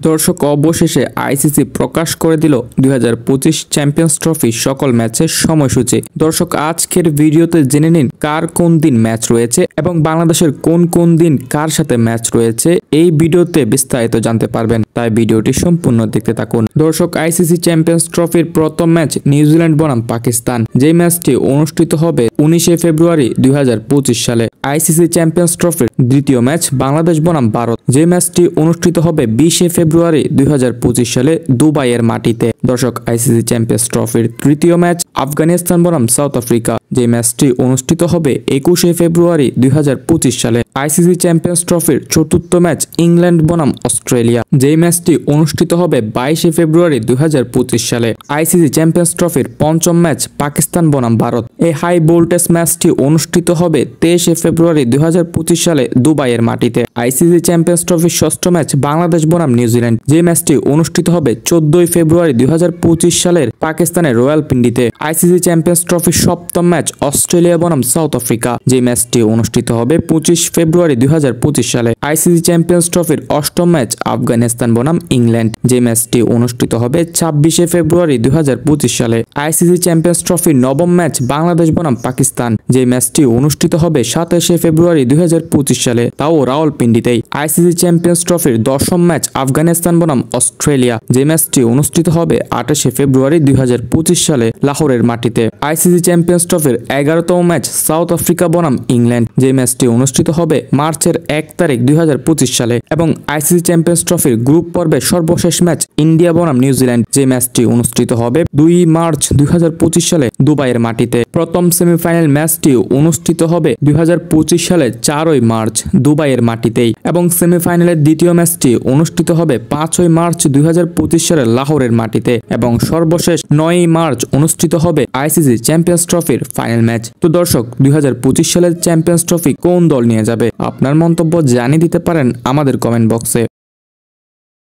দর্শক অবশেষে আইসিসি প্রকাশ করে দিল 2025 চ্যাম্পিয়ন্স ট্রফি সকল ম্যাচের সময়সূচি। দর্শক আজকের ভিডিওতে জেনে নিন কার কোন দিন ম্যাচ রয়েছে এবং বাংলাদেশের কোন কোন দিন কার সাথে ম্যাচ রয়েছে। এই ভিডিওতে বিস্তারিত জানতে পারবেন, তাই ভিডিওটি সম্পূর্ণ দেখতে থাকুন। দর্শক আইসিসি চ্যাম্পিয়ন্স ট্রফির প্রথম ম্যাচ নিউজিল্যান্ড বনাম পাকিস্তান, যে ম্যাচটি অনুষ্ঠিত হবে 19 ফেব্রুয়ারি 2025 সালে। আইসিসি চ্যাম্পিয়ন্স ট্রফির দ্বিতীয় ম্যাচ বাংলাদেশ বনাম ভারত, যে ম্যাচটি অনুষ্ঠিত হবে 20 ফেব্রুয়ারি 2025 সালে দুবাইয়ের মাটিতে। দর্শক আইসিসি চ্যাম্পিয়ন্স ট্রফির তৃতীয় ম্যাচ আফগানিস্তান বনাম সাউথ আফ্রিকা, যে ম্যাচটি অনুষ্ঠিত হবে 21 ফেব্রুয়ারি 2025 সালে। আইসিসি চ্যাম্পিয়ন্স ট্রফির চতুর্থ ম্যাচ ইংল্যান্ড বনাম অস্ট্রেলিয়া, যে ম্যাচটি অনুষ্ঠিত হবে 22 ফেব্রুয়ারি 2025 সালে। আইসিসি চ্যাম্পিয়ন্স ট্রফির পঞ্চম ম্যাচ পাকিস্তান বনাম ভারত, এই হাই ভোল্টেজ ম্যাচটি অনুষ্ঠিত হবে 23 ফেব্রুয়ারি 2025 সালে দুবাইয়ের মাটিতে। আইসিসি চ্যাম্পিয়ন্স ট্রফির ষষ্ঠ ম্যাচ বাংলাদেশ বনাম নিউজিল্যান্ড, যে ম্যাচটি অনুষ্ঠিত হবে 14 ফেব্রুয়ারি 2025 সালের পাকিস্তানের রয়্যালপিন্ডিতে। আইসিসি চ্যাম্পিয়ন্স ট্রফির সপ্তম ম্যাচ অস্ট্রেলিয়া বনাম সাউথ আফ্রিকা, যে ম্যাচটি অনুষ্ঠিত হবে 25 ফেব্রুয়ারি 2025 সালে। আইসিসি চ্যাম্পিয়ন্স ট্রফির অষ্টম ম্যাচ আফগানিস্তান বনাম ইংল্যান্ড, যে ম্যাচটি অনুষ্ঠিত হবে 26 ফেব্রুয়ারি 2025 সালে। আইসিসি চ্যাম্পিয়ন্স ট্রফির নবম ম্যাচ বাংলাদেশ বনাম পাকিস্তান, যে ম্যাচটি অনুষ্ঠিত হবে 27 ফেব্রুয়ারি 2025 সালে, তাও রাওয়ালপিন্ডিতেই। আইসিসি চ্যাম্পিয়ন্স ট্রফির দশম ম্যাচ আফগানিস্তান বনাম অস্ট্রেলিয়া, যে ম্যাচটি অনুষ্ঠিত হবে 28 ফেব্রুয়ারি 2025 সালে লাহোরের মাটিতে। আইসিসি চ্যাম্পিয়ন্স ট্রফির 11তম ম্যাচ সাউথ আফ্রিকা বনাম ইংল্যান্ড, যে ম্যাচটি অনুষ্ঠিত হবে মার্চের 1 তারিখ 2025 সালে। এবং আইসিসি চ্যাম্পিয়ন্স ট্রফির গ্রুপ পর্বের সর্বশেষ ম্যাচ ইন্ডিয়া বনাম নিউজিল্যান্ড, যে ম্যাচটি অনুষ্ঠিত হবে 2 মার্চ 2025 সালে দুবাইয়ের মাটিতে। প্রথম সেমিফাইনাল ম্যাচটি অনুষ্ঠিত হবে 2025 সালের 4 মার্চ দুবাইয়ের মাটিতেই এবং সেমিফাইনালের দ্বিতীয় ম্যাচটি অনুষ্ঠিত হবে 5 মার্চ 2025 সালের লাহোরের মাটিতে এবং সর্বশেষ 9 মার্চ অনুষ্ঠিত হবে আইসিসি চ্যাম্পিয়ন্স ট্রফির ফাইনাল ম্যাচ। তো দর্শক 2025 সালের চ্যাম্পিয়ন্স ট্রফি কোন দল নিয়ে যাবে, আপনার মন্তব্য জানিয়ে দিতে পারেন আমাদের কমেন্ট বক্সে।